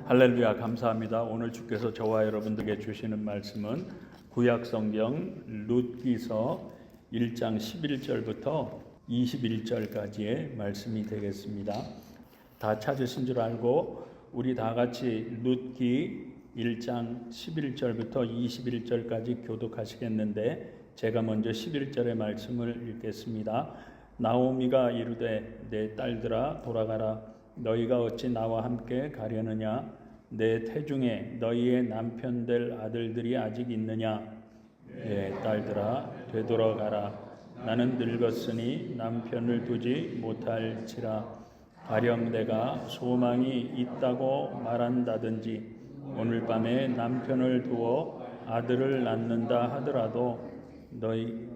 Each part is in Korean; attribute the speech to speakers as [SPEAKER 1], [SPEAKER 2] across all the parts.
[SPEAKER 1] 할렐루야, 감사합니다. 오늘 주께서 저와 여러분들에게 주시는 말씀은 구약성경 룻기서 1장 11절부터 21절까지의 말씀이 되겠습니다. 다 찾으신 줄 알고 우리 다 같이 룻기 1장 11절부터 21절까지 교독하시겠는데, 제가 먼저 11절의 말씀을 읽겠습니다. 나오미가 이르되 내 딸들아 돌아가라. 너희가 어찌 나와 함께 가려느냐? 내 태중에 너희의 남편 될 아들들이 아직 있느냐? 내 딸들아 되돌아가라. 나는 늙었으니 남편을 두지 못할지라. 가령 내가 소망이 있다고 말한다든지 오늘 밤에 남편을 두어 아들을 낳는다 하더라도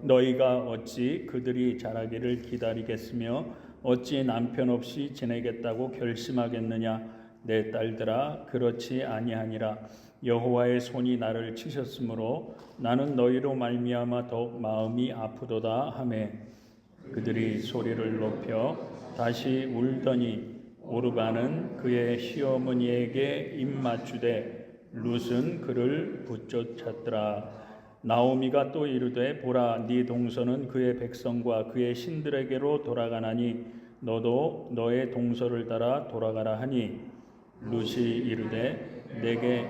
[SPEAKER 1] 너희가 어찌 그들이 자라기를 기다리겠으며 어찌 남편 없이 지내겠다고 결심하겠느냐? 내 딸들아 그렇지 아니하니라. 여호와의 손이 나를 치셨으므로 나는 너희로 말미암아 더욱 마음이 아프도다 하매, 그들이 소리를 높여 다시 울더니 오르바는 그의 시어머니에게 입맞추되 룻은 그를 붙쫓았더라. 나오미가 또 이르되 보라, 네 동서는 그의 백성과 그의 신들에게로 돌아가나니 너도 너의 동서를 따라 돌아가라 하니, 룻이 이르되 내게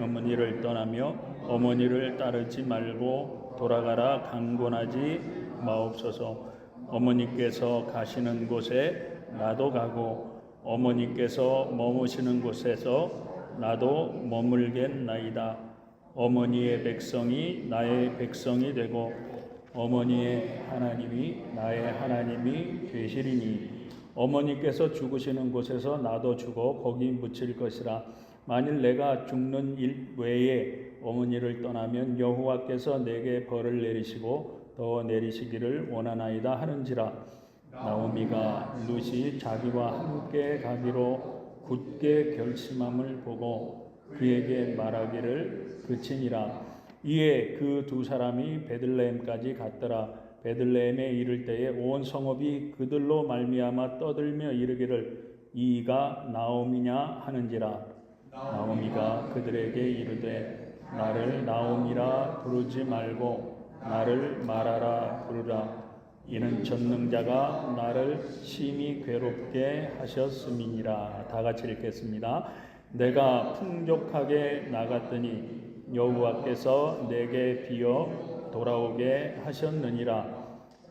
[SPEAKER 1] 어머니를 떠나며 어머니를 따르지 말고 돌아가라 강권하지 마옵소서. 어머니께서 가시는 곳에 나도 가고 어머니께서 머무시는 곳에서 나도 머물겠나이다. 어머니의 백성이 나의 백성이 되고 어머니의 하나님이 나의 하나님이 되시리니, 어머니께서 죽으시는 곳에서 나도 죽어 거기 묻힐 것이라. 만일 내가 죽는 일 외에 어머니를 떠나면 여호와께서 내게 벌을 내리시고 더 내리시기를 원하나이다 하는지라. 나오미가 룻이 자기와 함께 가기로 굳게 결심함을 보고 그에게 말하기를 그치니라. 이에 그 두 사람이 베들레헴까지 갔더라. 베들레헴에 이를 때에 온 성읍이 그들로 말미암아 떠들며 이르기를 이가 나오미냐 하는지라. 나오미가 그들에게 이르되 나를 나오미라 부르지 말고 나를 마라라 부르라. 이는 전능자가 나를 심히 괴롭게 하셨음이니라. 다 같이 읽겠습니다. 내가 풍족하게 나갔더니 여호와께서 내게 비어 돌아오게 하셨느니라.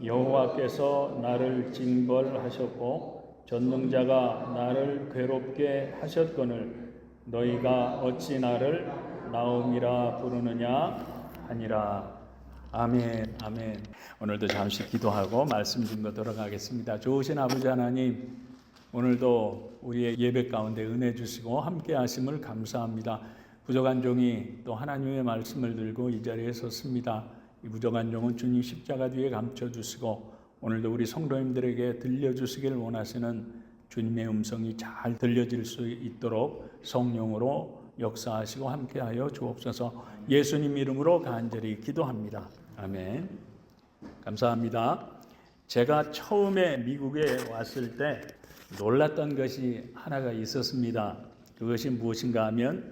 [SPEAKER 1] 여호와께서 나를 징벌하셨고 전능자가 나를 괴롭게 하셨거늘 너희가 어찌 나를 나오미라 부르느냐 하니라. 아멘, 아멘. 오늘도 잠시 기도하고 말씀 듣고 돌아가겠습니다. 좋으신 아버지 하나님, 오늘도 우리의 예배 가운데 은혜 주시고 함께 하심을 감사합니다. 부족한 종이 또 하나님의 말씀을 들고 이 자리에 섰습니다. 이 부족한 종은 주님 십자가 뒤에 감춰주시고 오늘도 우리 성도님들에게 들려주시길 원하시는 주님의 음성이 잘 들려질 수 있도록 성령으로 역사하시고 함께하여 주옵소서. 예수님 이름으로 간절히 기도합니다. 아멘. 감사합니다. 제가 처음에 미국에 왔을 때 놀랐던 것이 하나가 있었습니다. 그것이 무엇인가 하면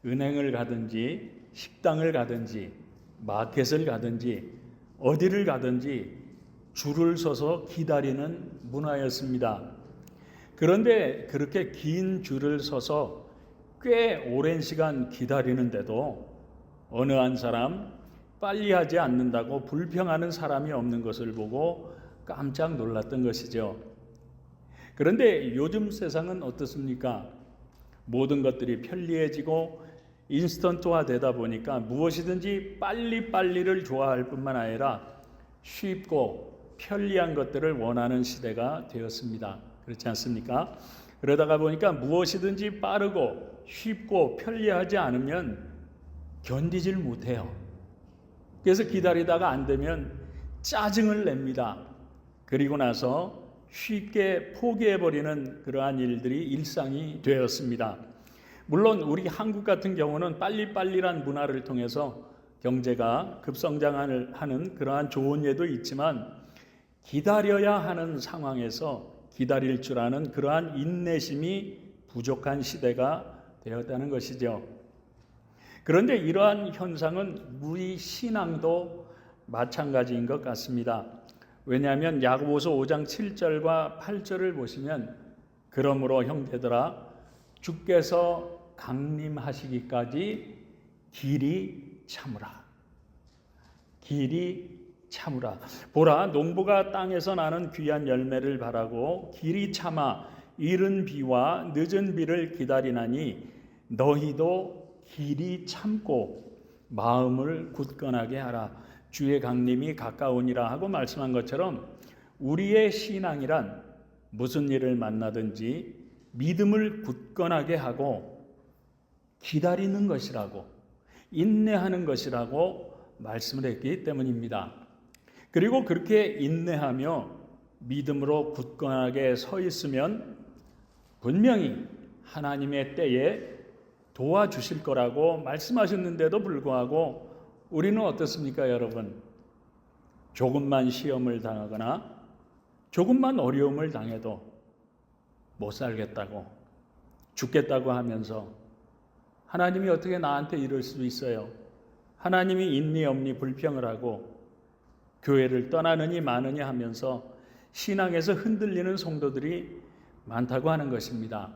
[SPEAKER 1] 은행을 가든지 식당을 가든지 마켓을 가든지 어디를 가든지 줄을 서서 기다리는 문화였습니다. 그런데 그렇게 긴 줄을 서서 꽤 오랜 시간 기다리는데도 어느 한 사람 빨리 하지 않는다고 불평하는 사람이 없는 것을 보고 깜짝 놀랐던 것이죠. 그런데 요즘 세상은 어떻습니까? 모든 것들이 편리해지고 인스턴트화 되다 보니까 무엇이든지 빨리빨리를 좋아할 뿐만 아니라 쉽고 편리한 것들을 원하는 시대가 되었습니다. 그렇지 않습니까? 그러다가 보니까 무엇이든지 빠르고 쉽고 편리하지 않으면 견디질 못해요. 그래서 기다리다가 안 되면 짜증을 냅니다. 그리고 나서 쉽게 포기해버리는 그러한 일들이 일상이 되었습니다. 물론 우리 한국 같은 경우는 빨리빨리란 문화를 통해서 경제가 급성장을 하는 그러한 좋은 예도 있지만 기다려야 하는 상황에서 기다릴 줄 아는 그러한 인내심이 부족한 시대가 되었다는 것이죠. 그런데 이러한 현상은 우리 신앙도 마찬가지인 것 같습니다. 왜냐하면 야고보서 5장 7절과 8절을 보시면 그러므로 형제들아 주께서 강림하시기까지 길이 참으라. 길이 참으라. 보라, 농부가 땅에서 나는 귀한 열매를 바라고 길이 참아 이른 비와 늦은 비를 기다리나니 너희도 길이 참고 마음을 굳건하게 하라. 주의 강림이 가까우니라 하고 말씀한 것처럼 우리의 신앙이란 무슨 일을 만나든지 믿음을 굳건하게 하고 기다리는 것이라고, 인내하는 것이라고 말씀을 했기 때문입니다. 그리고 그렇게 인내하며 믿음으로 굳건하게 서 있으면 분명히 하나님의 때에 도와주실 거라고 말씀하셨는데도 불구하고 우리는 어떻습니까, 여러분? 조금만 시험을 당하거나 조금만 어려움을 당해도 못 살겠다고, 죽겠다고 하면서 하나님이 어떻게 나한테 이럴 수 있어요? 하나님이 있니 없니 불평을 하고 교회를 떠나느니 마느니 하면서 신앙에서 흔들리는 성도들이 많다고 하는 것입니다.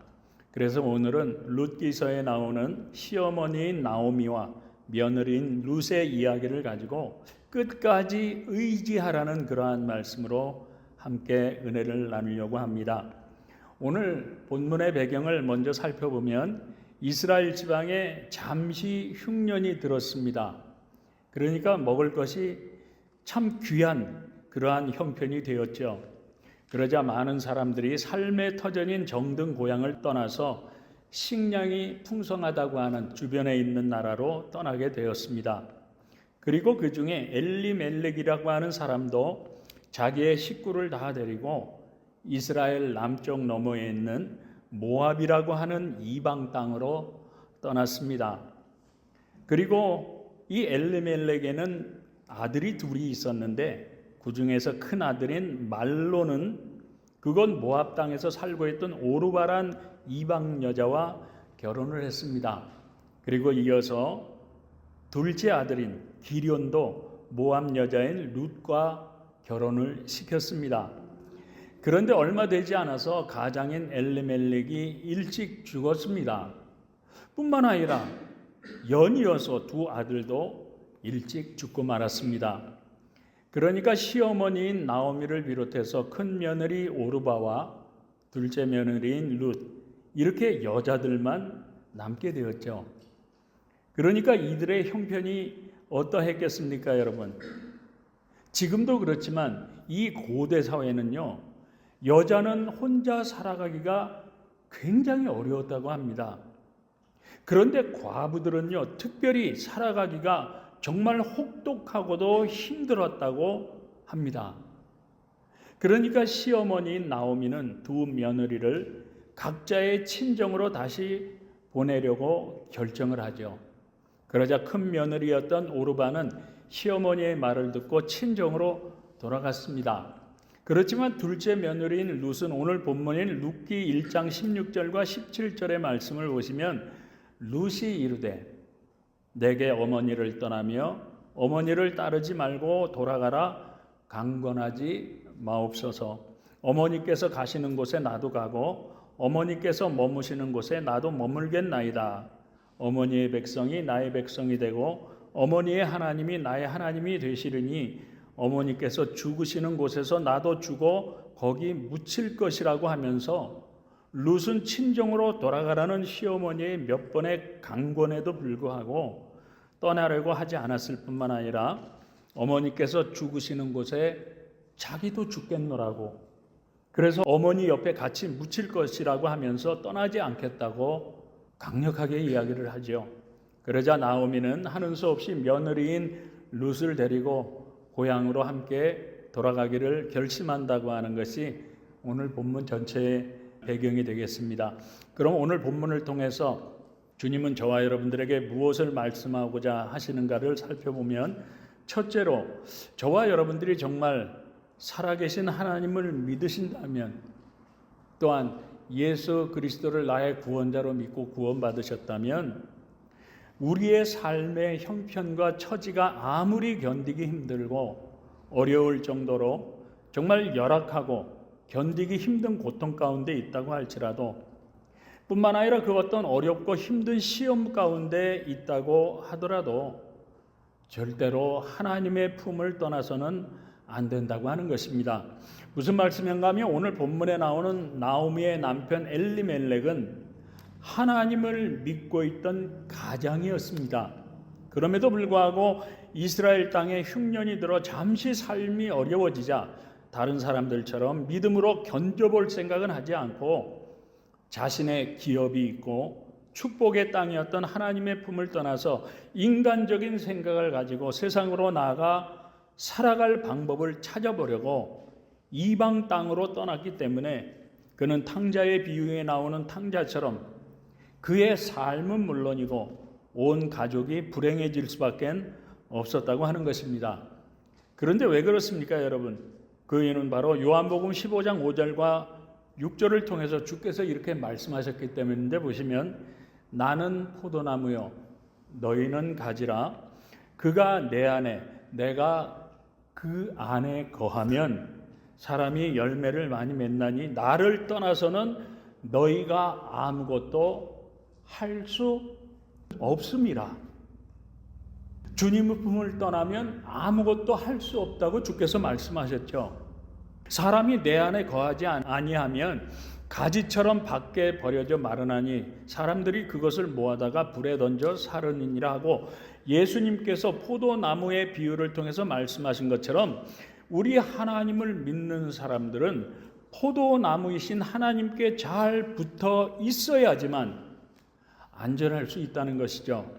[SPEAKER 1] 그래서 오늘은 룻기서에 나오는 시어머니인 나오미와 며느리인 룻의 이야기를 가지고 끝까지 의지하라는 그러한 말씀으로 함께 은혜를 나누려고 합니다. 오늘 본문의 배경을 먼저 살펴보면 이스라엘 지방에 잠시 흉년이 들었습니다. 그러니까 먹을 것이 참 귀한 그러한 형편이 되었죠. 그러자 많은 사람들이 삶의 터전인 정든 고향을 떠나서 식량이 풍성하다고 하는 주변에 있는 나라로 떠나게 되었습니다. 그리고 그 중에 엘리멜렉이라고 하는 사람도 자기의 식구를 다 데리고 이스라엘 남쪽 너머에 있는 모압이라고 하는 이방 땅으로 떠났습니다. 그리고 이 엘리멜렉에는 아들이 둘이 있었는데 그 중에서 큰 아들인 말로는 그건 모압 땅에서 살고 있던 오르바란 이방 여자와 결혼을 했습니다. 그리고 이어서 둘째 아들인 기련도 모압 여자인 룻과 결혼을 시켰습니다. 그런데 얼마 되지 않아서 가장인 엘리멜렉이 일찍 죽었습니다. 뿐만 아니라 연이어서 두 아들도 일찍 죽고 말았습니다. 그러니까 시어머니인 나오미를 비롯해서 큰 며느리 오르바와 둘째 며느리인 룻, 이렇게 여자들만 남게 되었죠. 그러니까 이들의 형편이 어떠했겠습니까, 여러분? 지금도 그렇지만 이 고대 사회는요, 여자는 혼자 살아가기가 굉장히 어려웠다고 합니다. 그런데 과부들은요, 특별히 살아가기가 정말 혹독하고도 힘들었다고 합니다. 그러니까 시어머니인 나오미는 두 며느리를 각자의 친정으로 다시 보내려고 결정을 하죠. 그러자 큰 며느리였던 오르바는 시어머니의 말을 듣고 친정으로 돌아갔습니다. 그렇지만 둘째 며느리인 룻은 오늘 본문인 룻기 1장 16절과 17절의 말씀을 보시면 룻이 이르되 내게 어머니를 떠나며 어머니를 따르지 말고 돌아가라 강권하지 마옵소서. 어머니께서 가시는 곳에 나도 가고 어머니께서 머무시는 곳에 나도 머물겠나이다. 어머니의 백성이 나의 백성이 되고 어머니의 하나님이 나의 하나님이 되시리니 어머니께서 죽으시는 곳에서 나도 죽어 거기 묻힐 것이라고 하면서 룻은 친정으로 돌아가라는 시어머니의 몇 번의 강권에도 불구하고 떠나려고 하지 않았을 뿐만 아니라 어머니께서 죽으시는 곳에 자기도 죽겠노라고, 그래서 어머니 옆에 같이 묻힐 것이라고 하면서 떠나지 않겠다고 강력하게 이야기를 하죠. 그러자 나오미는 하는 수 없이 며느리인 룻을 데리고 고향으로 함께 돌아가기를 결심한다고 하는 것이 오늘 본문 전체의 배경이 되겠습니다. 그럼 오늘 본문을 통해서 주님은 저와 여러분들에게 무엇을 말씀하고자 하시는가를 살펴보면, 첫째로 저와 여러분들이 정말 살아계신 하나님을 믿으신다면, 또한 예수 그리스도를 나의 구원자로 믿고 구원받으셨다면 우리의 삶의 형편과 처지가 아무리 견디기 힘들고 어려울 정도로 정말 열악하고 견디기 힘든 고통 가운데 있다고 할지라도, 뿐만 아니라 그 어떤 어렵고 힘든 시험 가운데 있다고 하더라도 절대로 하나님의 품을 떠나서는 안 된다고 하는 것입니다. 무슨 말씀인가 하면 오늘 본문에 나오는 나오미의 남편 엘리멜렉은 하나님을 믿고 있던 가장이었습니다. 그럼에도 불구하고 이스라엘 땅에 흉년이 들어 잠시 삶이 어려워지자 다른 사람들처럼 믿음으로 견뎌볼 생각은 하지 않고 자신의 기업이 있고 축복의 땅이었던 하나님의 품을 떠나서 인간적인 생각을 가지고 세상으로 나아가 살아갈 방법을 찾아보려고 이방 땅으로 떠났기 때문에 그는 탕자의 비유에 나오는 탕자처럼 그의 삶은 물론이고 온 가족이 불행해질 수밖에 없었다고 하는 것입니다. 그런데 왜 그렇습니까, 여러분? 그 이유는 바로 요한복음 15장 5절과 6절을 통해서 주께서 이렇게 말씀하셨기 때문인데, 보시면 나는 포도나무요 너희는 가지라. 그가 내 안에 내가 그 안에 거하면 사람이 열매를 많이 맺나니 나를 떠나서는 너희가 아무것도 할 수 없음이라. 주님의 품을 떠나면 아무것도 할 수 없다고 주께서 말씀하셨죠. 사람이 내 안에 거하지 아니하면 가지처럼 밖에 버려져 마르나니 사람들이 그것을 모아다가 불에 던져 사르느니라 하고, 예수님께서 포도나무의 비유를 통해서 말씀하신 것처럼 우리 하나님을 믿는 사람들은 포도나무이신 하나님께 잘 붙어 있어야지만 안전할 수 있다는 것이죠.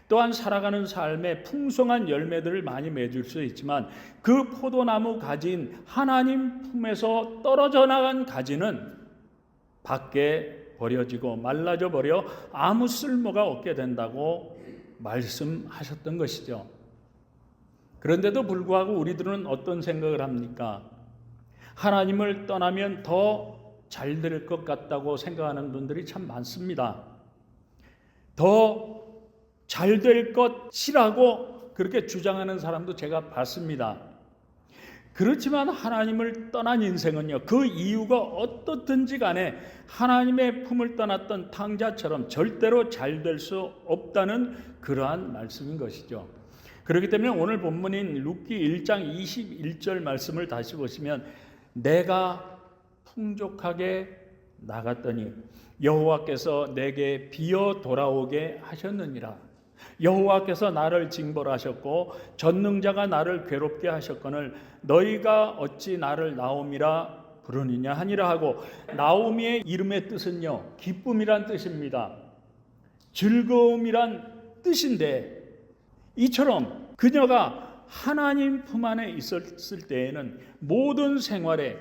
[SPEAKER 1] 또한 살아가는 삶에 풍성한 열매들을 많이 맺을 수 있지만 그 포도나무 가지인 하나님 품에서 떨어져 나간 가지는 밖에 버려지고 말라져 버려 아무 쓸모가 없게 된다고 말씀하셨던 것이죠. 그런데도 불구하고 우리들은 어떤 생각을 합니까? 하나님을 떠나면 더 잘 될 것 같다고 생각하는 분들이 참 많습니다. 더 잘 될 것이라고 그렇게 주장하는 사람도 제가 봤습니다. 그렇지만 하나님을 떠난 인생은요, 그 이유가 어떻든지 간에 하나님의 품을 떠났던 탕자처럼 절대로 잘 될 수 없다는 그러한 말씀인 것이죠. 그렇기 때문에 오늘 본문인 룻기 1장 21절 말씀을 다시 보시면 내가 풍족하게 나갔더니 여호와께서 내게 비어 돌아오게 하셨느니라. 여호와께서 나를 징벌하셨고 전능자가 나를 괴롭게 하셨거늘 너희가 어찌 나를 나오미라 부르느냐 하니라 하고, 나오미의 이름의 뜻은요, 기쁨이란 뜻입니다. 즐거움이란 뜻인데, 이처럼 그녀가 하나님 품 안에 있었을 때에는 모든 생활에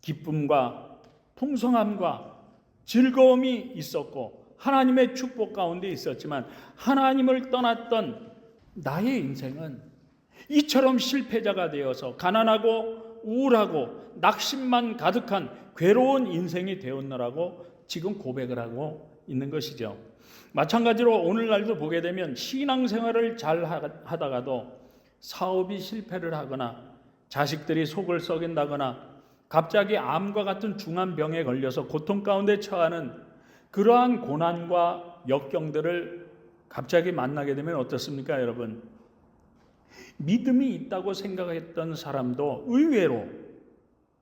[SPEAKER 1] 기쁨과 풍성함과 즐거움이 있었고 하나님의 축복 가운데 있었지만, 하나님을 떠났던 나의 인생은 이처럼 실패자가 되어서 가난하고 우울하고 낙심만 가득한 괴로운 인생이 되었노라고 지금 고백을 하고 있는 것이죠. 마찬가지로 오늘날도 보게 되면 신앙생활을 잘 하다가도 사업이 실패를 하거나 자식들이 속을 썩인다거나 갑자기 암과 같은 중한 병에 걸려서 고통 가운데 처하는 그러한 고난과 역경들을 갑자기 만나게 되면 어떻습니까, 여러분? 믿음이 있다고 생각했던 사람도 의외로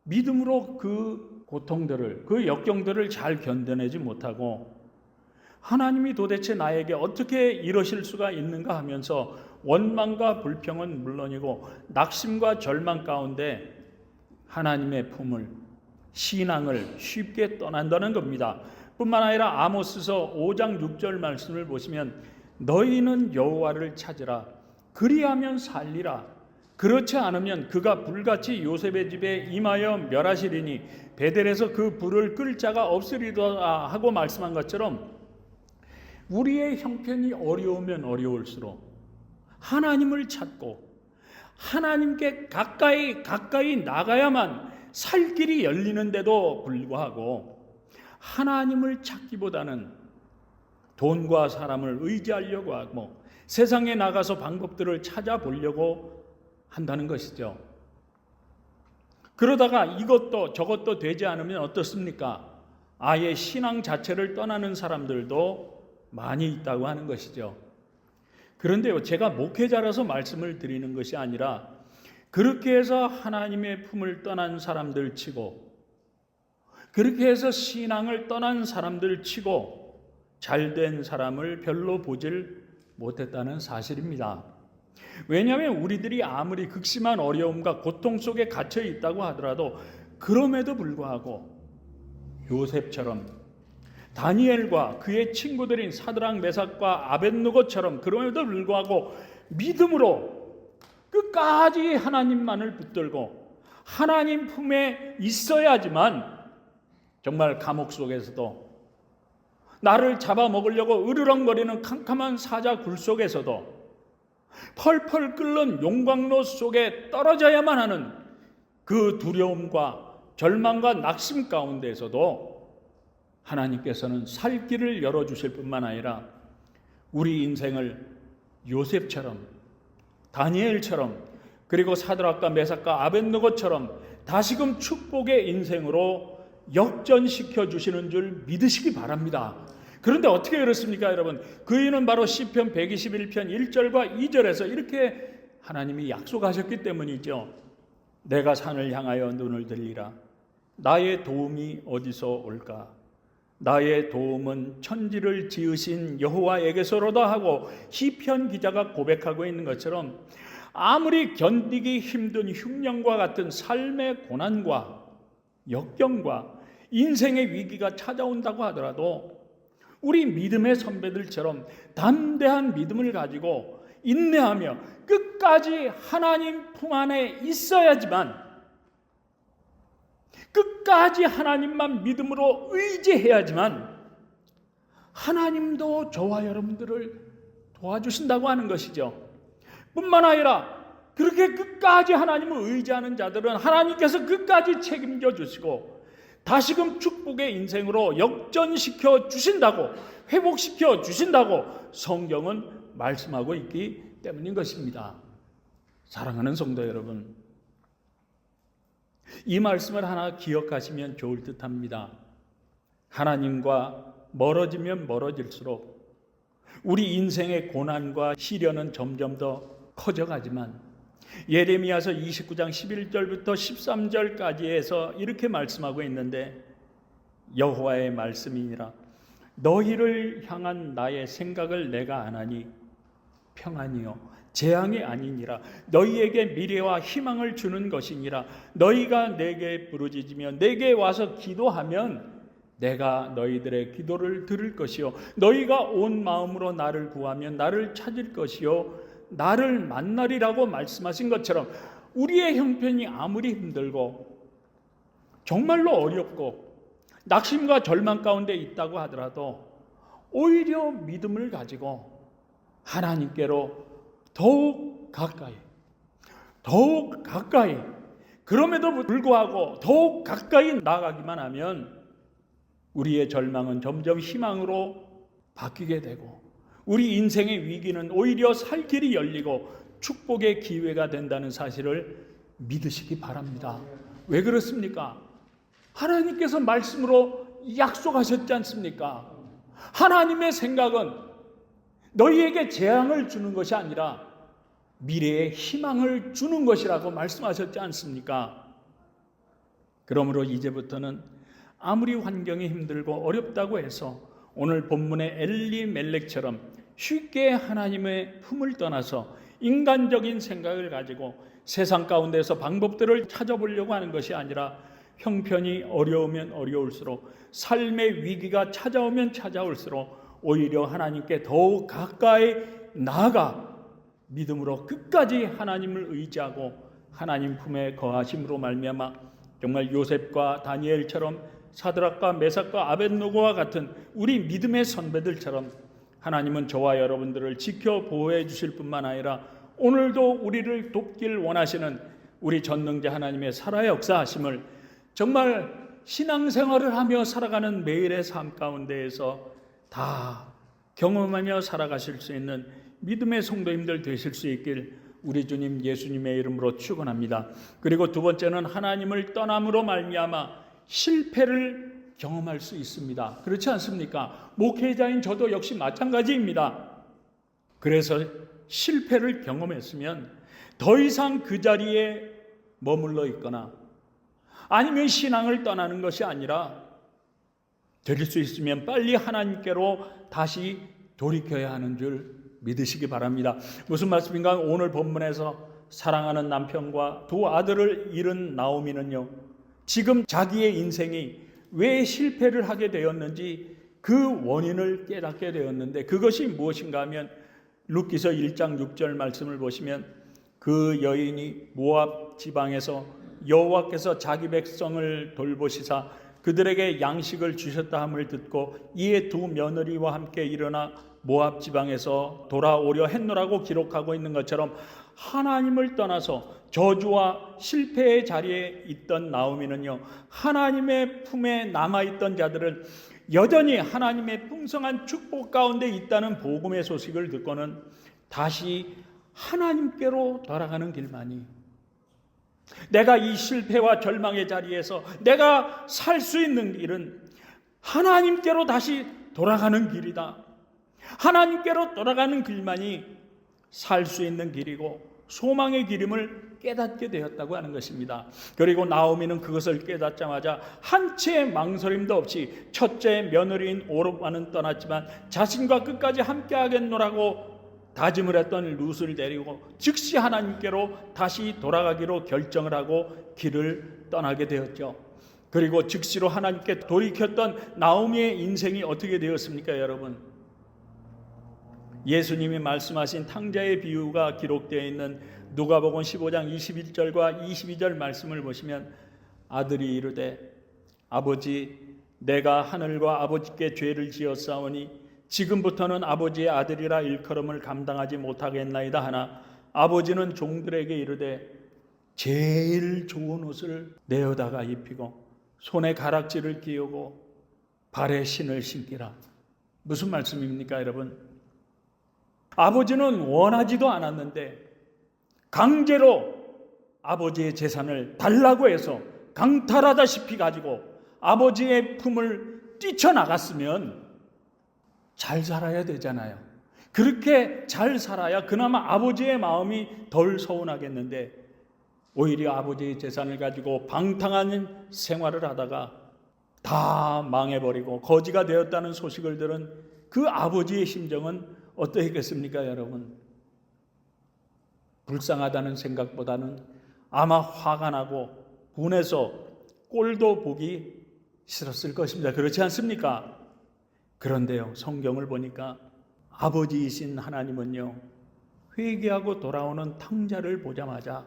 [SPEAKER 1] 믿음으로 그 고통들을, 그 역경들을 잘 견뎌내지 못하고 하나님이 도대체 나에게 어떻게 이러실 수가 있는가 하면서 원망과 불평은 물론이고 낙심과 절망 가운데 하나님의 품을, 신앙을 쉽게 떠난다는 겁니다. 뿐만 아니라 아모스서 5장 6절 말씀을 보시면 너희는 여호와를 찾으라. 그리하면 살리라. 그렇지 않으면 그가 불같이 요셉의 집에 임하여 멸하시리니 베델에서 그 불을 끌 자가 없으리라 하고 말씀한 것처럼, 우리의 형편이 어려우면 어려울수록 하나님을 찾고 하나님께 가까이 나가야만 살 길이 열리는데도 불구하고 하나님을 찾기보다는 돈과 사람을 의지하려고 하고 세상에 나가서 방법들을 찾아보려고 한다는 것이죠. 그러다가 이것도 저것도 되지 않으면 어떻습니까? 아예 신앙 자체를 떠나는 사람들도 많이 있다고 하는 것이죠. 그런데요, 제가 목회자라서 말씀을 드리는 것이 아니라 그렇게 해서 하나님의 품을 떠난 사람들 치고, 그렇게 해서 신앙을 떠난 사람들 치고 잘된 사람을 별로 보질 못했다는 사실입니다. 왜냐하면 우리들이 아무리 극심한 어려움과 고통 속에 갇혀 있다고 하더라도 그럼에도 불구하고 요셉처럼, 다니엘과 그의 친구들인 사드락 메삭과 아벳느고처럼 그럼에도 불구하고 믿음으로 끝까지 하나님만을 붙들고 하나님 품에 있어야지만 정말 감옥 속에서도, 나를 잡아먹으려고 으르렁거리는 캄캄한 사자 굴 속에서도, 펄펄 끓는 용광로 속에 떨어져야만 하는 그 두려움과 절망과 낙심 가운데에서도 하나님께서는 살 길을 열어주실 뿐만 아니라 우리 인생을 요셉처럼, 다니엘처럼, 그리고 사드락과 메삭과 아벳느고처럼 다시금 축복의 인생으로 역전시켜 주시는 줄 믿으시기 바랍니다. 그런데 어떻게 그렇습니까, 여러분? 그 이유는 바로 시편 121편 1절과 2절에서 이렇게 하나님이 약속하셨기 때문이죠. 내가 산을 향하여 눈을 들리라. 나의 도움이 어디서 올까? 나의 도움은 천지를 지으신 여호와에게서로다 하고 시편 기자가 고백하고 있는 것처럼 아무리 견디기 힘든 흉년과 같은 삶의 고난과 역경과 인생의 위기가 찾아온다고 하더라도 우리 믿음의 선배들처럼 담대한 믿음을 가지고 인내하며 끝까지 하나님 품 안에 있어야지만, 끝까지 하나님만 믿음으로 의지해야지만 하나님도 저와 여러분들을 도와주신다고 하는 것이죠. 뿐만 아니라 그렇게 끝까지 하나님을 의지하는 자들은 하나님께서 끝까지 책임져 주시고 다시금 축복의 인생으로 역전시켜 주신다고, 회복시켜 주신다고 성경은 말씀하고 있기 때문인 것입니다. 사랑하는 성도 여러분, 이 말씀을 하나 기억하시면 좋을 듯합니다. 하나님과 멀어지면 멀어질수록 우리 인생의 고난과 시련은 점점 더 커져가지만 예레미야서 29장 11절부터 13절까지에서 이렇게 말씀하고 있는데, 여호와의 말씀이니라. 너희를 향한 나의 생각을 내가 아나니 평안이요 재앙이 아니니라. 너희에게 미래와 희망을 주는 것이니라. 너희가 내게 부르짖으며 내게 와서 기도하면 내가 너희들의 기도를 들을 것이요 너희가 온 마음으로 나를 구하면 나를 찾을 것이요 나를 만나리라고 말씀하신 것처럼 우리의 형편이 아무리 힘들고 정말로 어렵고 낙심과 절망 가운데 있다고 하더라도 오히려 믿음을 가지고 하나님께로 더욱 가까이, 그럼에도 불구하고 더욱 가까이 나아가기만 하면 우리의 절망은 점점 희망으로 바뀌게 되고 우리 인생의 위기는 오히려 살 길이 열리고 축복의 기회가 된다는 사실을 믿으시기 바랍니다. 왜 그렇습니까? 하나님께서 말씀으로 약속하셨지 않습니까? 하나님의 생각은 너희에게 재앙을 주는 것이 아니라 미래의 희망을 주는 것이라고 말씀하셨지 않습니까? 그러므로 이제부터는 아무리 환경이 힘들고 어렵다고 해서 오늘 본문의 엘리멜렉처럼 쉽게 하나님의 품을 떠나서 인간적인 생각을 가지고 세상 가운데서 방법들을 찾아보려고 하는 것이 아니라 형편이 어려우면 어려울수록 삶의 위기가 찾아오면 찾아올수록 오히려 하나님께 더욱 가까이 나아가 믿음으로 끝까지 하나님을 의지하고 하나님 품에 거하심으로 말미암아 정말 요셉과 다니엘처럼 사드락과 메삭과 아벳느고와 같은 우리 믿음의 선배들처럼 하나님은 저와 여러분들을 지켜 보호해 주실 뿐만 아니라 오늘도 우리를 돕길 원하시는 우리 전능자 하나님의 살아 역사하심을 정말 신앙생활을 하며 살아가는 매일의 삶 가운데에서 다 경험하며 살아가실 수 있는 믿음의 성도님들 되실 수 있길 우리 주님 예수님의 이름으로 축원합니다. 그리고 두 번째는 하나님을 떠남으로 말미암아 실패를 경험할 수 있습니다. 그렇지 않습니까? 목회자인 저도 역시 마찬가지입니다. 그래서 실패를 경험했으면 더 이상 그 자리에 머물러 있거나 아니면 신앙을 떠나는 것이 아니라 될 수 있으면 빨리 하나님께로 다시 돌이켜야 하는 줄 믿으시기 바랍니다. 무슨 말씀인가? 오늘 본문에서 사랑하는 남편과 두 아들을 잃은 나오미는요, 지금 자기의 인생이 왜 실패를 하게 되었는지 그 원인을 깨닫게 되었는데, 그것이 무엇인가 하면 룻기서 1장 6절 말씀을 보시면 그 여인이 모압 지방에서 여호와께서 자기 백성을 돌보시사 그들에게 양식을 주셨다 함을 듣고 이에 두 며느리와 함께 일어나 모압 지방에서 돌아오려 했노라고 기록하고 있는 것처럼, 하나님을 떠나서 저주와 실패의 자리에 있던 나오미는요, 하나님의 품에 남아있던 자들은 여전히 하나님의 풍성한 축복 가운데 있다는 복음의 소식을 듣고는 다시 하나님께로 돌아가는 길만이, 내가 이 실패와 절망의 자리에서 내가 살 수 있는 길은 하나님께로 다시 돌아가는 길이다. 하나님께로 돌아가는 길만이 살 수 있는 길이고 소망의 길임을 깨닫게 되었다고 하는 것입니다. 그리고 나오미는 그것을 깨닫자마자 한 채의 망설임도 없이 첫째 며느리인 오롯과는 떠났지만 자신과 끝까지 함께 하겠노라고 다짐을 했던 룻을 데리고 즉시 하나님께로 다시 돌아가기로 결정을 하고 길을 떠나게 되었죠. 그리고 즉시로 하나님께 돌이켰던 나오미의 인생이 어떻게 되었습니까, 여러분? 예수님이 말씀하신 탕자의 비유가 기록되어 있는 누가복음 15장 21절과 22절 말씀을 보시면, 아들이 이르되 아버지, 내가 하늘과 아버지께 죄를 지었사오니 지금부터는 아버지의 아들이라 일컬음을 감당하지 못하겠나이다 하나, 아버지는 종들에게 이르되 제일 좋은 옷을 내어다가 입히고 손에 가락지를 끼우고 발에 신을 신기라. 무슨 말씀입니까, 여러분? 아버지는 원하지도 않았는데 강제로 아버지의 재산을 달라고 해서 강탈하다시피 가지고 아버지의 품을 뛰쳐나갔으면 잘 살아야 되잖아요. 그렇게 잘 살아야 그나마 아버지의 마음이 덜 서운하겠는데, 오히려 아버지의 재산을 가지고 방탕한 생활을 하다가 다 망해버리고 거지가 되었다는 소식을 들은 그 아버지의 심정은 어떠했겠습니까, 여러분? 불쌍하다는 생각보다는 아마 화가 나고 분해서 꼴도 보기 싫었을 것입니다. 그렇지 않습니까? 그런데요, 성경을 보니까 아버지이신 하나님은요, 회개하고 돌아오는 탕자를 보자마자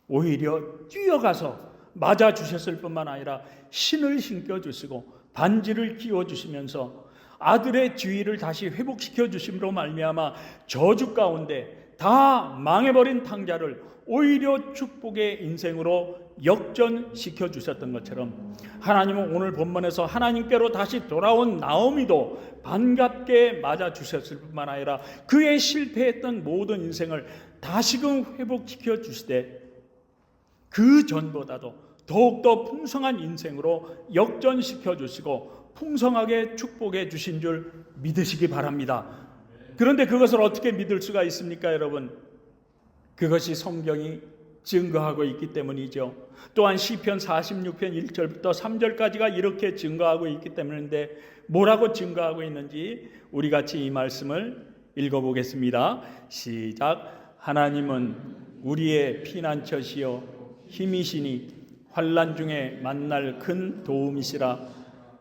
[SPEAKER 1] 오히려 뛰어가서 맞아주셨을 뿐만 아니라 신을 신겨주시고 반지를 끼워주시면서 아들의 지위를 다시 회복시켜 주심으로 말미암아 저주 가운데 다 망해버린 탕자를 오히려 축복의 인생으로 역전시켜 주셨던 것처럼, 하나님은 오늘 본문에서 하나님께로 다시 돌아온 나오미도 반갑게 맞아주셨을 뿐만 아니라 그의 실패했던 모든 인생을 다시금 회복시켜 주시되 그 전보다도 더욱더 풍성한 인생으로 역전시켜 주시고 풍성하게 축복해 주신 줄 믿으시기 바랍니다. 그런데 그것을 어떻게 믿을 수가 있습니까, 여러분? 그것이 성경이 증거하고 있기 때문이죠. 또한 시편 46편 1절부터 3절까지가 이렇게 증거하고 있기 때문인데, 뭐라고 증거하고 있는지 우리 같이 이 말씀을 읽어보겠습니다. 시작. 하나님은 우리의 피난처시요 힘이시니 환난 중에 만날 큰 도움이시라.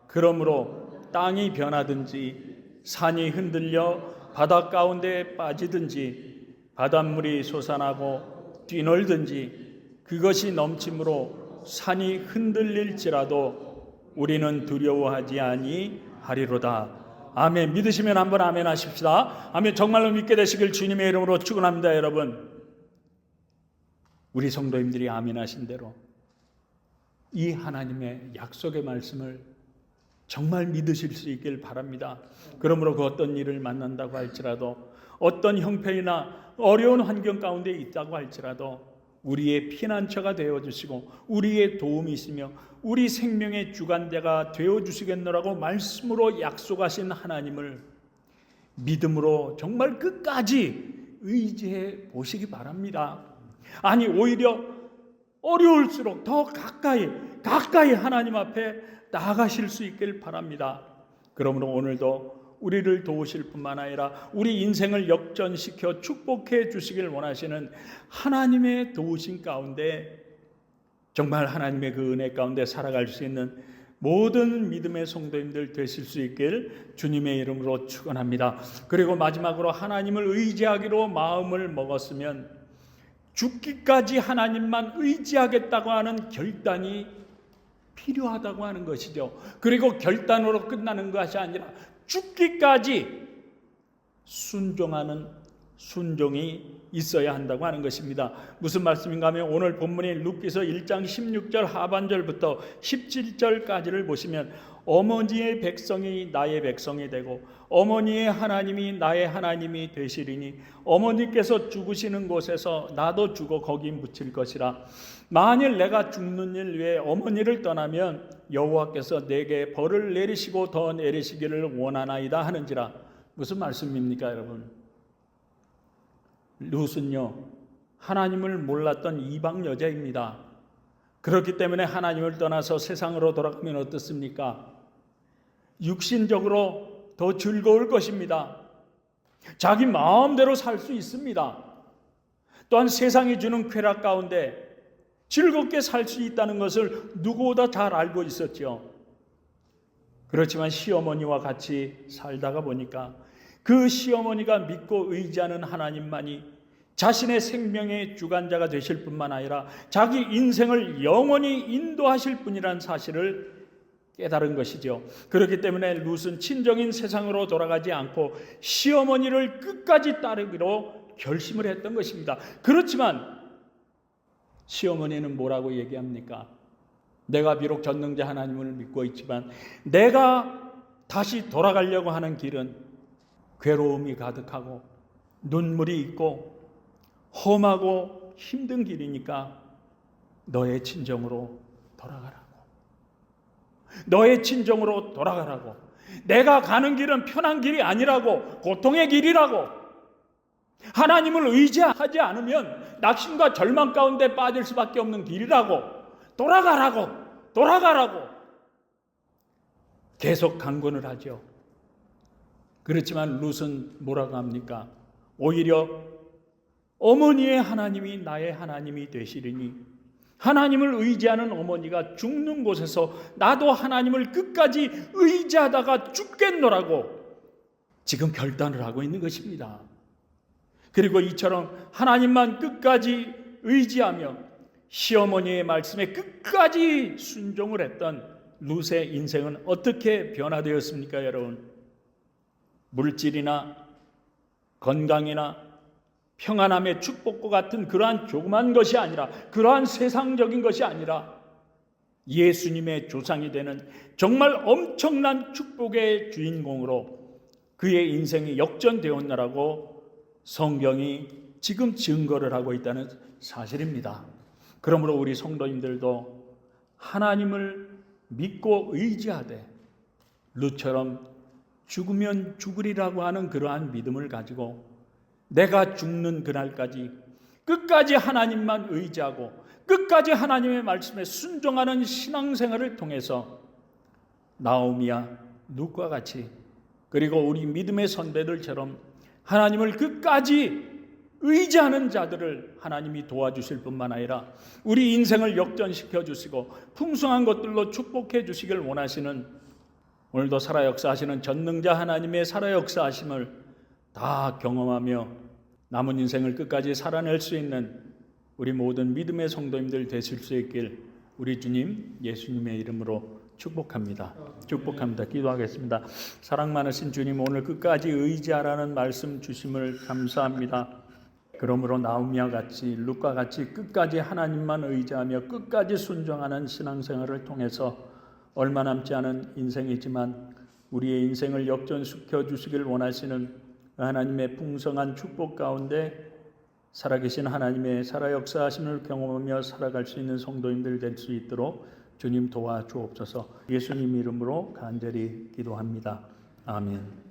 [SPEAKER 1] 그러므로 땅이 변하든지 산이 흔들려 바다 가운데 빠지든지 바닷물이 솟아나고 뛰놀든지 그것이 넘침으로 산이 흔들릴지라도 우리는 두려워하지 아니하리로다. 아멘. 믿으시면 한번 아멘 하십시다. 아멘. 정말로 믿게 되시길 주님의 이름으로 축원합니다. 여러분, 우리 성도님들이 아멘 하신 대로 이 하나님의 약속의 말씀을 정말 믿으실 수 있길 바랍니다. 그러므로 그 어떤 일을 만난다고 할지라도, 어떤 형편이나 어려운 환경 가운데 있다고 할지라도 우리의 피난처가 되어주시고 우리의 도움이 있으며 우리 생명의 주관자가 되어주시겠노라고 말씀으로 약속하신 하나님을 믿음으로 정말 끝까지 의지해 보시기 바랍니다. 아니, 오히려 어려울수록 더 가까이 하나님 앞에 나아가실 수 있길 바랍니다. 그러므로 오늘도 우리를 도우실 뿐만 아니라 우리 인생을 역전시켜 축복해 주시길 원하시는 하나님의 도우심 가운데, 정말 하나님의 그 은혜 가운데 살아갈 수 있는 모든 믿음의 성도님들 되실 수 있길 주님의 이름으로 축원합니다. 그리고 마지막으로 하나님을 의지하기로 마음을 먹었으면 죽기까지 하나님만 의지하겠다고 하는 결단이 필요하다고 하는 것이죠. 그리고 결단으로 끝나는 것이 아니라 죽기까지 순종하는 순종이 있어야 한다고 하는 것입니다. 무슨 말씀인가 하면 오늘 본문인 룻기서 1장 16절 하반절부터 17절까지를 보시면 어머니의 백성이 나의 백성이 되고 어머니의 하나님이 나의 하나님이 되시리니 어머니께서 죽으시는 곳에서 나도 죽어 거기 묻힐 것이라. 만일 내가 죽는 일 위에 어머니를 떠나면 여호와께서 내게 벌을 내리시고 더 내리시기를 원하나이다 하는지라. 무슨 말씀입니까, 여러분? 룻은요, 하나님을 몰랐던 이방 여자입니다. 그렇기 때문에 하나님을 떠나서 세상으로 돌아가면 어떻습니까? 육신적으로 더 즐거울 것입니다. 자기 마음대로 살 수 있습니다. 또한 세상이 주는 쾌락 가운데 즐겁게 살 수 있다는 것을 누구보다 잘 알고 있었죠. 그렇지만 시어머니와 같이 살다가 보니까 그 시어머니가 믿고 의지하는 하나님만이 자신의 생명의 주관자가 되실 뿐만 아니라 자기 인생을 영원히 인도하실 분이라는 사실을 깨달은 것이죠. 그렇기 때문에 룻은 친정인 세상으로 돌아가지 않고 시어머니를 끝까지 따르기로 결심을 했던 것입니다. 그렇지만 시어머니는 뭐라고 얘기합니까? 내가 비록 전능자 하나님을 믿고 있지만 내가 다시 돌아가려고 하는 길은 괴로움이 가득하고 눈물이 있고 험하고 힘든 길이니까 너의 친정으로 돌아가라고. 너의 친정으로 돌아가라고. 내가 가는 길은 편한 길이 아니라고, 고통의 길이라고. 하나님을 의지하지 않으면 낙심과 절망 가운데 빠질 수밖에 없는 길이라고. 돌아가라고 계속 강권을 하죠. 그렇지만 룻은 뭐라고 합니까? 오히려 어머니의 하나님이 나의 하나님이 되시리니 하나님을 의지하는 어머니가 죽는 곳에서 나도 하나님을 끝까지 의지하다가 죽겠노라고 지금 결단을 하고 있는 것입니다. 그리고 이처럼 하나님만 끝까지 의지하며 시어머니의 말씀에 끝까지 순종을 했던 룻의 인생은 어떻게 변화되었습니까, 여러분? 물질이나 건강이나 평안함의 축복과 같은 그러한 조그만 것이 아니라, 그러한 세상적인 것이 아니라 예수님의 조상이 되는 정말 엄청난 축복의 주인공으로 그의 인생이 역전되었느라고 성경이 지금 증거를 하고 있다는 사실입니다. 그러므로 우리 성도님들도 하나님을 믿고 의지하되 룻처럼 죽으면 죽으리라고 하는 그러한 믿음을 가지고 내가 죽는 그날까지 끝까지 하나님만 의지하고 끝까지 하나님의 말씀에 순종하는 신앙생활을 통해서 나오미와 룻과 같이, 그리고 우리 믿음의 선배들처럼 하나님을 끝까지 의지하는 자들을 하나님이 도와주실 뿐만 아니라 우리 인생을 역전시켜 주시고 풍성한 것들로 축복해 주시길 원하시는, 오늘도 살아 역사하시는 전능자 하나님의 살아 역사하심을 다 경험하며 남은 인생을 끝까지 살아낼 수 있는 우리 모든 믿음의 성도님들 되실 수 있길 우리 주님 예수님의 이름으로 축복합니다. 기도하겠습니다. 사랑 많으신 주님, 오늘 끝까지 의지하라는 말씀 주심을 감사합니다. 그러므로 나오미와 같이 룻과 같이 끝까지 하나님만 의지하며 끝까지 순종하는 신앙생활을 통해서 얼마 남지 않은 인생이지만 우리의 인생을 역전시켜 주시길 원하시는 하나님의 풍성한 축복 가운데 살아계신 하나님의 살아 역사하심을 경험하며 살아갈 수 있는 성도님들 될 수 있도록 주님 도와주옵소서. 예수님 이름으로 간절히 기도합니다. 아멘.